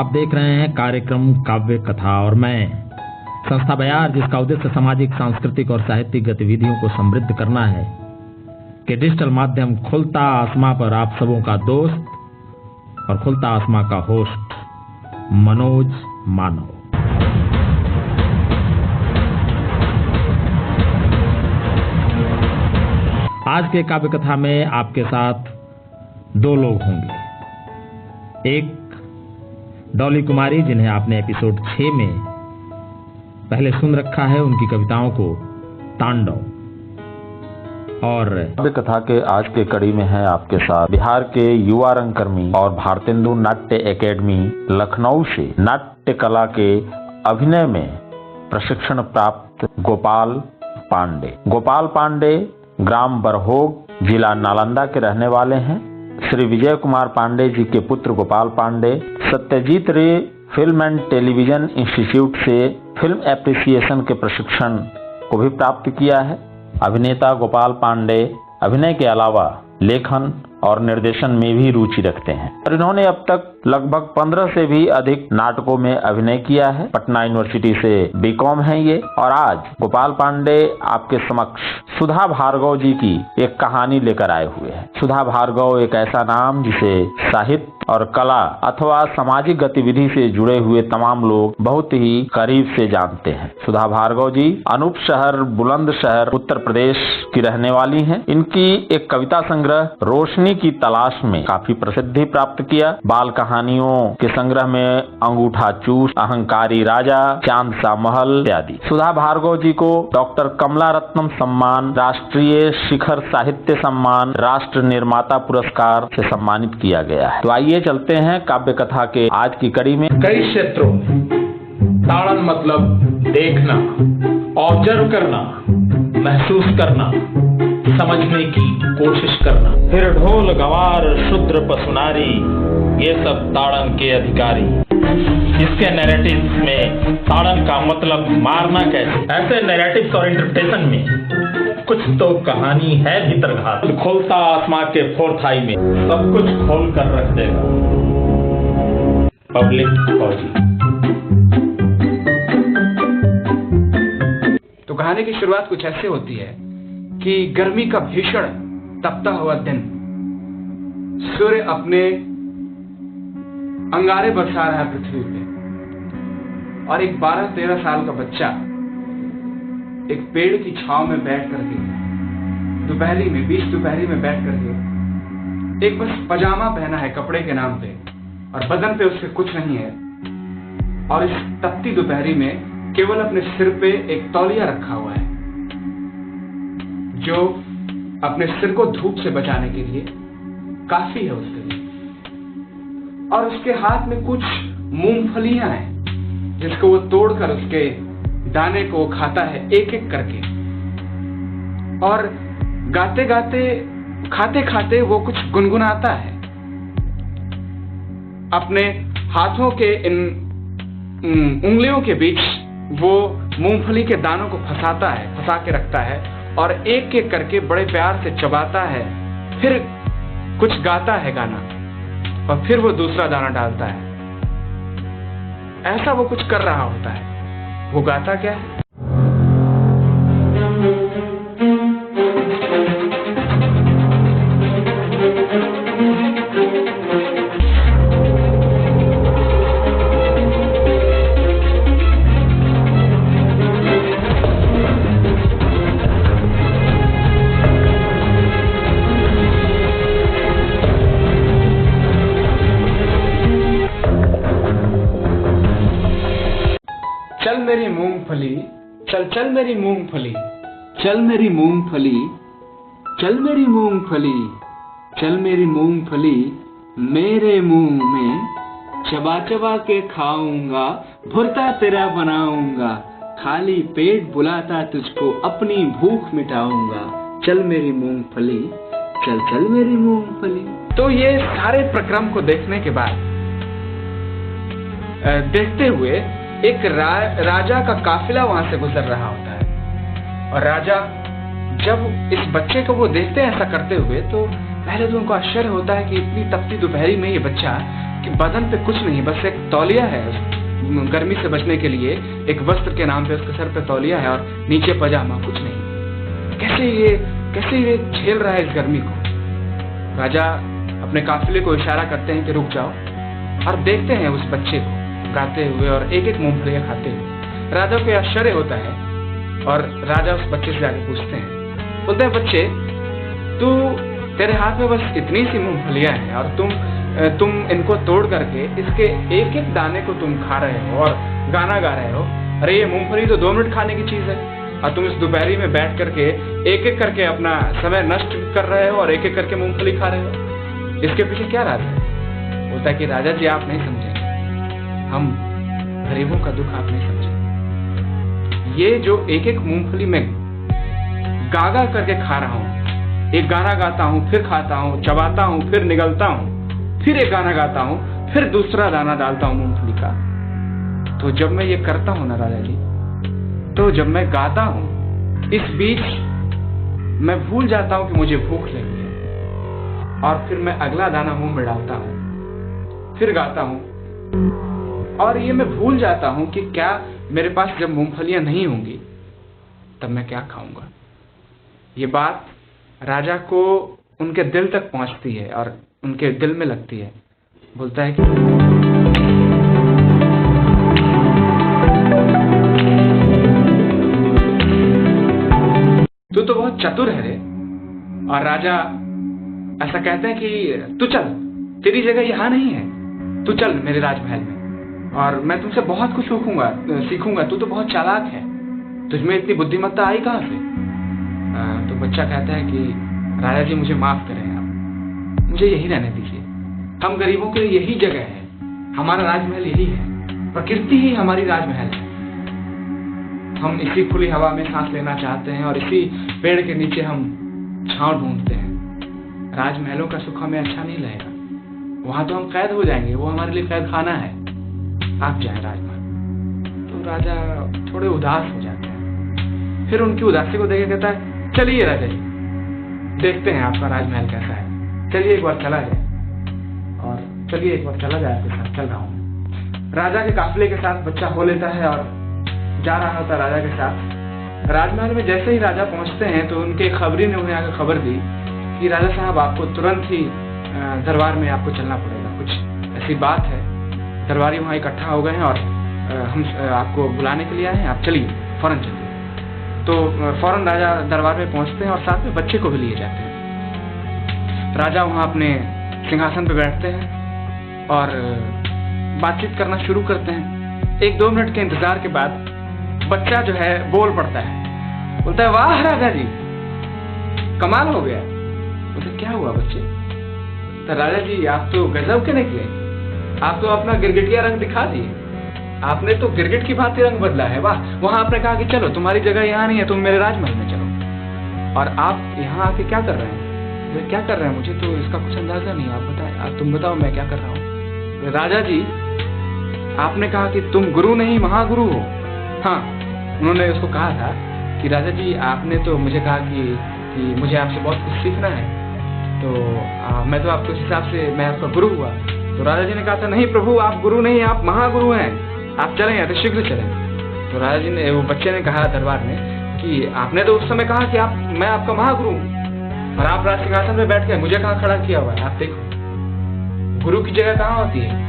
आप देख रहे हैं कार्यक्रम काव्य कथा और मैं संस्था बयार, जिसका उद्देश्य सामाजिक, सांस्कृतिक और साहित्यिक गतिविधियों को समृद्ध करना है, के डिजिटल माध्यम खुलता आसमां पर आप सबों का दोस्त और खुलता आसमां का होस्ट मनोज मानव। आज के काव्य कथा में आपके साथ दो लोग होंगे। एक डॉली कुमारी, जिन्हें आपने एपिसोड 6 में पहले सुन रखा है, उनकी कविताओं को तांडव। और काव्य कथा के आज के कड़ी में है आपके साथ बिहार के युवा रंगकर्मी और भारतेंदु नाट्य एकेडमी लखनऊ से नाट्य कला के अभिनय में प्रशिक्षण प्राप्त गोपाल पांडे। गोपाल पांडे ग्राम बरहोग, जिला नालंदा के रहने वाले हैं। श्री विजय कुमार पांडे जी के पुत्र गोपाल पांडे सत्यजीत रे फिल्म एंड टेलीविजन इंस्टीट्यूट से फिल्म एप्रिसिएशन के प्रशिक्षण को भी प्राप्त किया है। अभिनेता गोपाल पांडे अभिनय के अलावा लेखन और निर्देशन में भी रुचि रखते हैं और इन्होंने अब तक लगभग 15 से भी अधिक नाटकों में अभिनय किया है। पटना यूनिवर्सिटी से बीकॉम है ये। और आज गोपाल पांडे आपके समक्ष सुधा भार्गव जी की एक कहानी लेकर आए हुए हैं। सुधा भार्गव एक ऐसा नाम जिसे साहित्य और कला अथवा सामाजिक गतिविधि से जुड़े हुए तमाम लोग बहुत ही करीब से जानते हैं। सुधा भार्गव जी अनूप शहर, बुलंदशहर, उत्तर प्रदेश की रहने वाली हैं। इनकी एक कविता संग्रह रोशनी की तलाश में काफी प्रसिद्धि प्राप्त किया। बाल कहानियों के संग्रह में अंगूठा चूस, अहंकारी राजा, चांद सा महल इत्यादि। सुधा भार्गव जी को डॉक्टर कमला रत्नम सम्मान, राष्ट्रीय शिखर साहित्य सम्मान, राष्ट्र निर्माता पुरस्कार से सम्मानित किया गया है। तो आइए चलते हैं काव्य कथा के आज की कड़ी में। कई क्षेत्रों में ताड़न मतलब देखना, ऑब्जर्व करना, महसूस करना, समझने की कोशिश करना। फिर ढोल गवार, शूद्र पशुनारी, ये सब ताड़न के अधिकारी। इसके नैरेटिव्स में ताड़न का मतलब मारना कैसे। ऐसे नैरेटिव्स और इंटरप्रिटेशन में कुछ तो कहानी है भीतरघात। खोलता आसमां के फोर्थ आई में सब कुछ खोल कर रख देगा पब्लिक फौजी। तो कहानी की शुरुआत कुछ ऐसे होती है कि गर्मी का भीषण तपता हुआ दिन, सूर्य अपने अंगारे बरसा रहा है पृथ्वी पे और एक 12-13 साल का बच्चा एक पेड़ की छांव में बैठ करके दोपहरी में, बीच दोपहरी में बैठ करके एक बस पजामा पहना है कपड़े के नाम पे और बदन पे उसके कुछ नहीं है और इस तपती दोपहरी में केवल अपने सिर पे एक तौलिया रखा हुआ है जो अपने सिर को धूप से बचाने के लिए काफी है उसके लिए। और उसके हाथ में कुछ मूंगफलियां हैं जिसको वो तोड़कर उसके दाने को खाता है एक एक करके और गाते गाते, खाते खाते वो कुछ गुनगुनाता है। अपने हाथों के इन उंगलियों के बीच वो मूंगफली के दानों को फंसा के रखता है और एक एक करके बड़े प्यार से चबाता है। फिर कुछ गाता है गाना और फिर वो दूसरा दाना डालता है। ऐसा वो कुछ कर रहा होता है। वो गाता क्या है? चल मेरी मूंगफली, चल चल मेरी मूंगफली, चल मेरी मूंगफली, चल मेरी मूंगफली, चल मेरी मूंगफली, मेरे मुंह में चबा चबा के खाऊंगा, भुरता तेरा बनाऊंगा, खाली पेट बुलाता तुझको अपनी भूख मिटाऊंगा। चल मेरी मूंगफली, चल चल मेरी मूंगफली। तो ये सारे प्रक्रम को देखने के बाद देखते हुए एक राजा का काफिला वहां से गुजर रहा होता है और राजा जब इस बच्चे को वो देखते हैं ऐसा करते हुए तो पहले तो उनको आश्चर्य होता है कि इतनी तपती दोपहरी में ये बच्चा उसके बदन पे कुछ नहीं, बस एक तौलिया है। गर्मी से बचने के लिए एक वस्त्र के नाम पे उसके सर पे तौलिया है और नीचे पजामा, कुछ नहीं। कैसे ये झेल रहा है इस गर्मी को। राजा अपने काफिले को इशारा करते हैं कि रुक जाओ, और देखते हैं उस बच्चे को गाते हुए और एक एक मूंगफलियां खाते हुए। राजा को आश्चर्य होता है और राजा उस बच्चे से जाके पूछते हैं, बोलते हैं, बच्चे तेरे हाथ में बस इतनी सी मूंगफलियां हैं और तुम इनको तोड़ करके इसके एक एक दाने को तुम खा रहे हो और गाना गा रहे हो। अरे ये मूंगफली तो 2 मिनट खाने की चीज है और तुम इस दोपहरी में बैठ करके एक एक करके अपना समय नष्ट कर रहे हो और एक एक करके मूंगफली खा रहे हो। इसके पीछे क्या राज है? बोलता है कि राजा जी आप नहीं समझे, हम गरीबों का दुख आप नहीं समझे। ये जो एक एक मूंगफली में गागा करके खा रहा हूँ, एक गाना गाता हूँ, फिर खाता हूँ, चबाता हूँ, फिर निगलता हूँ, फिर एक गाना गाता हूँ, फिर दूसरा दाना डालता हूँ मूंगफली का। तो जब मैं ये करता हूँ ना राजा जी, तो जब मैं गाता हूँ इस बीच मैं भूल जाता हूँ कि मुझे भूख लगी है और फिर मैं अगला दाना मुंह में डालता हूँ, फिर गाता हूँ और ये मैं भूल जाता हूँ कि क्या मेरे पास जब मूंगफलियां नहीं होंगी तब मैं क्या खाऊंगा। ये बात राजा को उनके दिल तक पहुंचती है और उनके दिल में लगती है। बोलता है कि तू तो बहुत चतुर है रे। और राजा ऐसा कहते हैं कि तू चल, तेरी जगह यहाँ नहीं है, तू चल मेरे राजमहल में और मैं तुमसे बहुत कुछ सीखूंगा। तू तो बहुत चालाक है, तुझमें इतनी बुद्धिमत्ता आई कहाँ से? तो बच्चा कहता है कि राजा जी मुझे माफ करें, आप मुझे यही रहने दीजिए। हम गरीबों के लिए यही जगह है, हमारा राजमहल यही है, प्रकृति ही हमारी राजमहल है। हम इसी खुली हवा में सांस लेना चाहते हैं और इसी पेड़ के नीचे हम छांव ढूंढते हैं। राजमहलों का सुख हमें अच्छा नहीं लगेगा, वहां तो हम कैद हो जाएंगे, वो हमारे लिए कैद खाना है। आप जाएं राजमहल। तो राजा थोड़े उदास हो जाते हैं। फिर उनकी उदासी को देख कहता है, चलिए राजा जी, देखते हैं आपका राजमहल कैसा है, चलिए एक बार चला जाए। और चलिए एक बार चला जाए, आपके साथ चल रहा हूँ। राजा के काफिले के साथ बच्चा हो लेता है और जा रहा होता राजा के साथ। राजमहल में जैसे ही राजा पहुंचते हैं तो उनके खबरी ने उन्हें आकर खबर दी कि राजा साहब आपको तुरंत ही दरबार में आपको चलना पड़ेगा, कुछ ऐसी बात है। दरबारी वहाँ इकट्ठा हो गए हैं और हम आपको बुलाने के लिए आए हैं, आप चलिए, फौरन चलिए। तो फौरन राजा दरबार में पहुंचते हैं और साथ में बच्चे को भी लिए जाते हैं। राजा वहाँ अपने सिंहासन पर बैठते हैं और बातचीत करना शुरू करते हैं। 1-2 मिनट के इंतजार के बाद बच्चा जो है बोल पड़ता है, बोलता है, वाह राजा जी, कमाल हो गया। बोलते क्या हुआ बच्चे? तो राजा जी आप तो गजब के निकले, आप तो अपना गिरगिटिया रंग दिखा दिए, आपने तो गिरगिट की भांति रंग बदला है, वाह। वहां आपने कहा कि चलो तुम्हारी जगह यहाँ नहीं है, तुम मेरे राजमहल में चलो, और आप यहाँ आके क्या कर रहे हैं? क्या कर रहे हैं, मुझे तो इसका कुछ अंदाजा नहीं, आप बताएं, तुम बताओ मैं क्या कर रहा हूँ। राजा जी आपने कहा कि तुम गुरु नहीं महागुरु हो। हाँ, उन्होंने उसको कहा था कि राजा जी आपने तो मुझे कहा कि मुझे आपसे बहुत कुछ सीखना है, तो मैं तो आपको इस हिसाब से मैं आपका गुरु हुआ। तो राजा जी ने कहा था, नहीं प्रभु, आप गुरु नहीं, आप महागुरु हैं, आप चलें अति शीघ्र चलें। तो राजा जी ने, वो बच्चे ने कहा दरबार में कि आपने तो उस समय कहा कि मैं आपका महागुरु हूँ और आप राज सिंहासन में बैठ गए, मुझे कहाँ खड़ा किया हुआ है, आप देखो गुरु की जगह कहाँ होती है।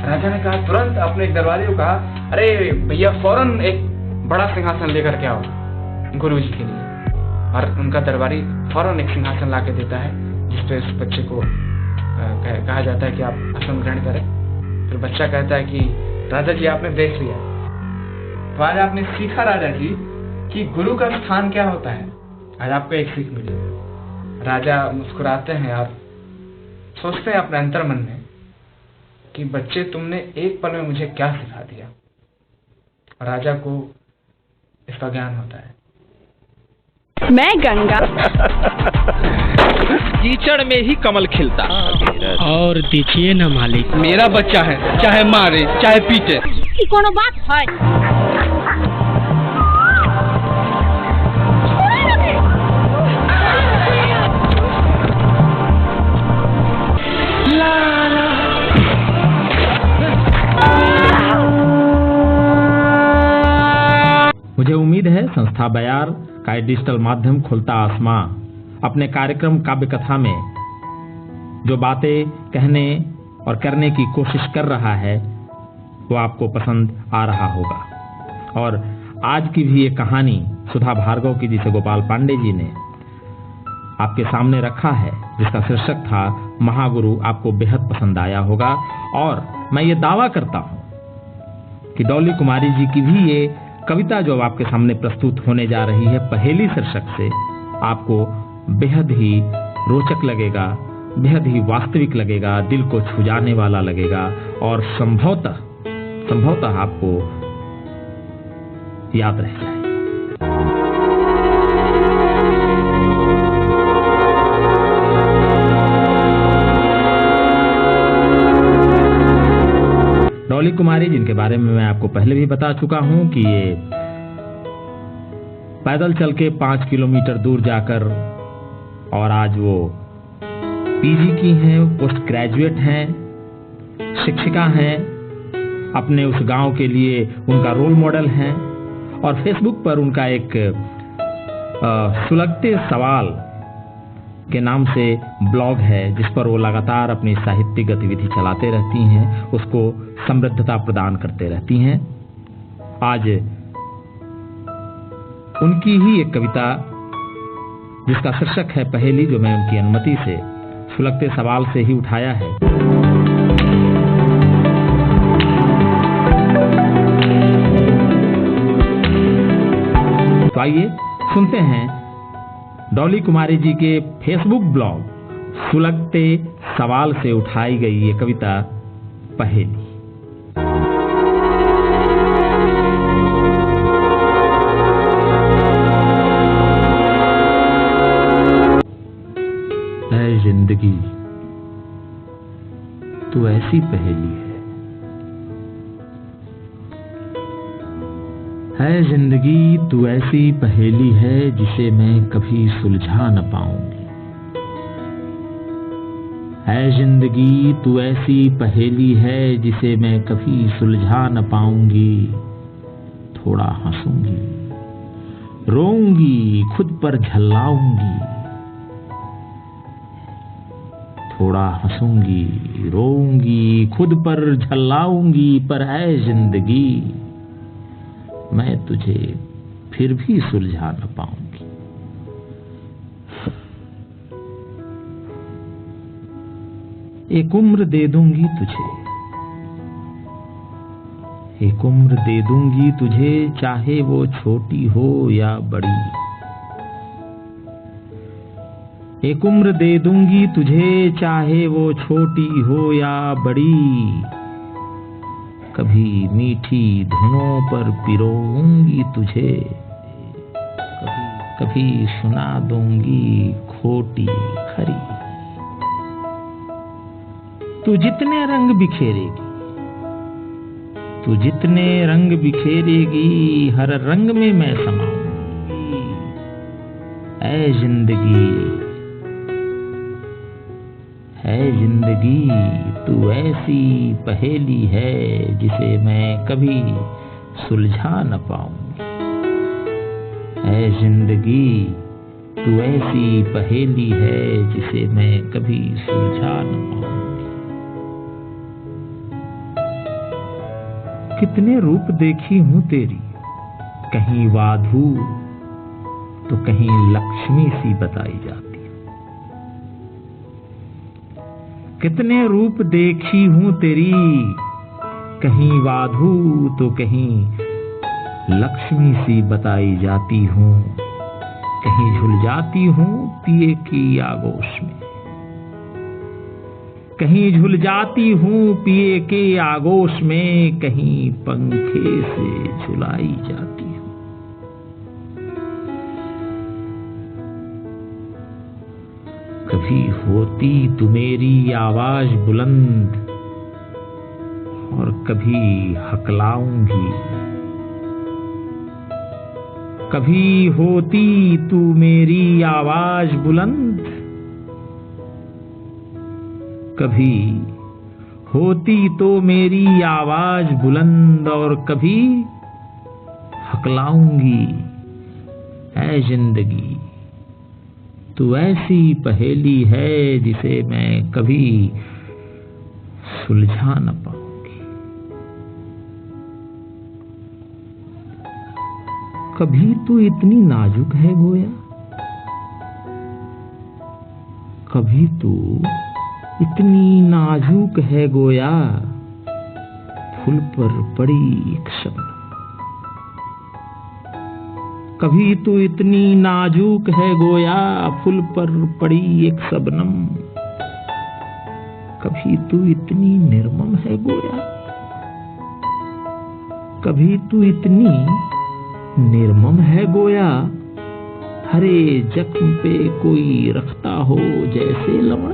राजा ने कहा, तुरंत अपने एक दरबारी को कहा, अरे भैया फौरन एक बड़ा सिंहासन लेकर के आओ गुरु जी के लिए। और उनका दरबारी फौरन एक सिंहासन ला के देता है जिसपे उस बच्चे को कहा जाता है कि आप आसन ग्रहण करें। फिर बच्चा कहता है कि राजा जी आपने देख लिया, तो आज आपने सीखा राजा जी कि गुरु का स्थान क्या होता है, आज आपको एक सीख मिली। राजा मुस्कुराते हैं और सोचते हैं अपने अंतर्मन में कि बच्चे तुमने एक पल में मुझे क्या सिखा दिया। राजा को इसका ज्ञान होता है। मैं गंगा कीचड़ में ही कमल खिलता। और देखिए ना मालिक, मेरा बच्चा है, चाहे मारे चाहे पीटे। की कोनो बात है? उम्मीद है संस्था बयार का ये डिजिटल माध्यम खुलता आसमां अपने कार्यक्रम काव्य कथा में जो बातें कहने और करने की कोशिश कर रहा है वो आपको पसंद आ रहा होगा। और आज की भी एक कहानी सुधा भार्गव की, जिसे गोपाल पांडे जी ने आपके सामने रखा है, जिसका शीर्षक था महागुरु, आपको बेहद पसंद आया होगा। और मैं ये दावा करता हूं कि डॉली कुमारी जी की भी ये कविता जो आपके सामने प्रस्तुत होने जा रही है पहेली शीर्षक से, आपको बेहद ही रोचक लगेगा, बेहद ही वास्तविक लगेगा, दिल को छू जाने वाला लगेगा और संभवतः आपको याद रह जाए। डॉली कुमारी, जिनके बारे में मैं आपको पहले भी बता चुका हूं कि ये पैदल चल के 5 किलोमीटर दूर जाकर, और आज वो पीजी की हैं, पोस्ट ग्रेजुएट हैं, शिक्षिका हैं, अपने उस गांव के लिए उनका रोल मॉडल हैं। और फेसबुक पर उनका एक सुलगते सवाल के नाम से ब्लॉग है, जिस पर वो लगातार अपनी साहित्यिक गतिविधि चलाते रहती हैं, उसको समृद्धता प्रदान करते रहती हैं। आज उनकी ही एक कविता जिसका शीर्षक है पहेली, जो मैं उनकी अनुमति से सुलगते सवाल से ही उठाया है। तो आइए सुनते हैं डॉली कुमारी जी के फेसबुक ब्लॉग सुलगते सवाल से उठाई गई ये कविता पहेली। ऐ जिंदगी तू ऐसी पहेली है जिंदगी तू ऐसी पहेली है जिसे मैं कभी सुलझा न पाऊंगी। है जिंदगी तू ऐसी पहेली है जिसे मैं कभी सुलझा न पाऊंगी। थोड़ा हंसूंगी, रोऊंगी, खुद पर झल्लाऊंगी। थोड़ा हंसूंगी, रोऊंगी, खुद पर झल्लाऊंगी, पर है जिंदगी मैं तुझे फिर भी सुलझा न पाऊंगी। एक उम्र दे दूंगी तुझे, एक उम्र दे दूंगी तुझे, चाहे वो छोटी हो या बड़ी। एक उम्र दे दूंगी तुझे, चाहे वो छोटी हो या बड़ी। कभी मीठी धुनों पर पिरोऊंगी तुझे, कभी सुना दूंगी खोटी खरी। तू जितने रंग बिखेरेगी, तू जितने रंग बिखेरेगी, हर रंग में मैं समाऊंगी। ऐ जिंदगी है जिंदगी तू ऐसी पहेली है जिसे मैं कभी सुलझा न पाऊंगी। है जिंदगी तू ऐसी पहेली है जिसे मैं कभी सुलझा न पाऊंगी। कितने रूप देखी हूं तेरी, कहीं वाधू तो कहीं लक्ष्मी सी बताई जाती। कितने रूप देखी हूं तेरी, कहीं वाधू तो कहीं लक्ष्मी सी बताई जाती हूं। कहीं झुल जाती हूं पिए की आगोश में, कहीं झुल जाती हूं पिए के आगोश में, कहीं पंखे से झुलाई जाती हूं। कभी होती तू मेरी आवाज बुलंद और कभी हकलाऊंगी। कभी होती तू मेरी आवाज बुलंद, कभी होती तो मेरी आवाज बुलंद और कभी हकलाऊंगी। ऐ जिंदगी तू ऐसी पहेली है जिसे मैं कभी सुलझा न पाऊंगी। कभी तू इतनी नाजुक है गोया, कभी तू इतनी नाजुक है गोया, फूल पर पड़ी एक शबनम। कभी तू इतनी नाजुक है गोया, फूल पर पड़ी एक शबनम। कभी तू इतनी निर्मम है गोया, कभी तू इतनी निर्मम है गोया, हरे जख्म पे कोई रखता हो जैसे लवण।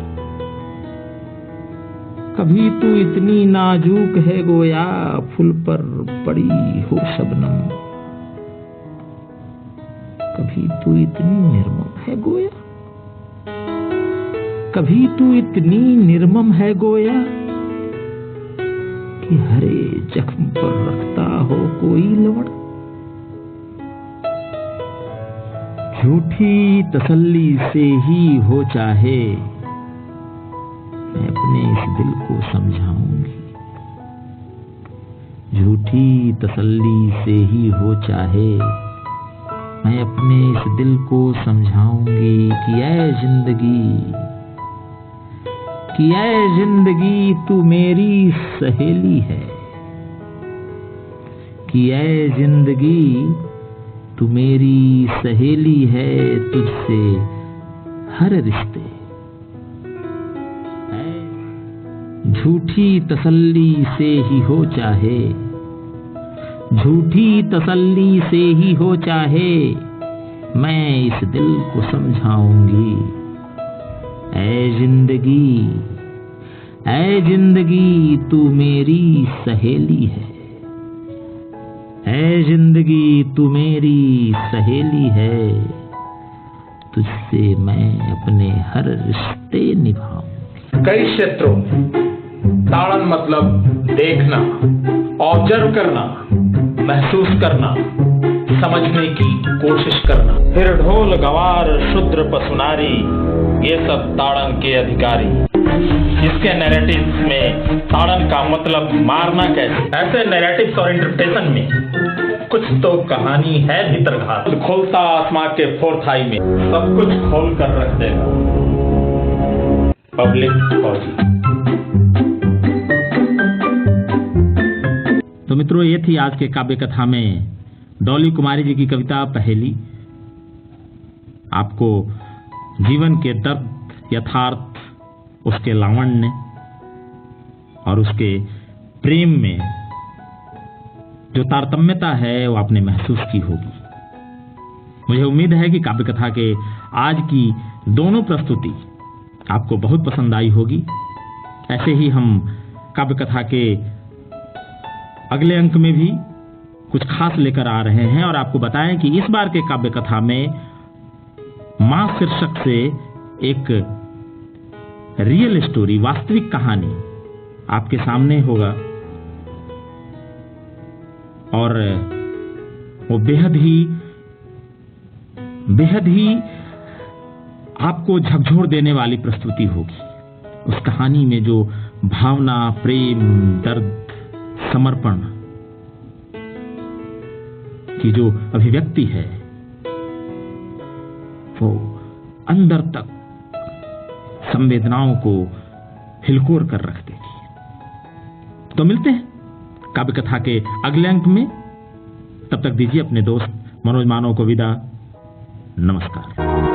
कभी तू इतनी नाजुक है गोया, फूल पर पड़ी हो शबनम। कभी तू इतनी निर्मम है गोया, कभी तू इतनी निर्मम है गोया, कि हरे जख्म पर रखता हो कोई लवण। झूठी तसल्ली से ही हो चाहे, मैं अपने इस दिल को समझाऊंगी। झूठी तसल्ली से ही हो चाहे, मैं अपने इस दिल को समझाऊंगी कि ऐ जिंदगी, कि ऐ जिंदगी तू मेरी सहेली है, कि ऐ जिंदगी तू मेरी सहेली है, तुझसे हर रिश्ते। झूठी तसल्ली से ही हो चाहे, झूठी तसल्ली से ही हो चाहे, मैं इस दिल को समझाऊंगी। ऐ जिंदगी तू मेरी सहेली है, ऐ जिंदगी तू मेरी सहेली है, तुझसे मैं अपने हर रिश्ते निभाऊंगी। कई क्षेत्रों में ताड़न मतलब देखना, ऑब्जर्व करना, महसूस करना, समझने की कोशिश करना। फिर ढोल गवार शूद्र पशुनारी, ये सब ताड़न के अधिकारी। इसके नैरेटिव्स में ताड़न का मतलब मारना कैसे, ऐसे नैरेटिव्स और इंटरप्रिटेशन में कुछ तो कहानी है भीतरघात। खोलता आसमां के फोर्थ आई में सब कुछ खोल कर रख देगा पब्लिक फौजी। तो मित्रों, ये थी आज के काव्य कथा में डॉली कुमारी जी की कविता पहेली। आपको जीवन के दर्द, यथार्थ, उसके लावण्य और उसके प्रेम में जो तारतम्यता है वो आपने महसूस की होगी। मुझे उम्मीद है कि काव्य कथा के आज की दोनों प्रस्तुति आपको बहुत पसंद आई होगी। ऐसे ही हम काव्य कथा के अगले अंक में भी कुछ खास लेकर आ रहे हैं और आपको बताएं कि इस बार के काव्य कथा में मां शीर्षक से एक रियल स्टोरी, वास्तविक कहानी आपके सामने होगा और वो बेहद ही आपको झकझोर देने वाली प्रस्तुति होगी। उस कहानी में जो भावना, प्रेम, दर्द, समर्पण की जो अभिव्यक्ति है वो अंदर तक संवेदनाओं को हिलकोर कर रख देगी। तो मिलते हैं काव्य कथा के अगले अंक में। तब तक दीजिए अपने दोस्त मनोज मानव को विदा। नमस्कार।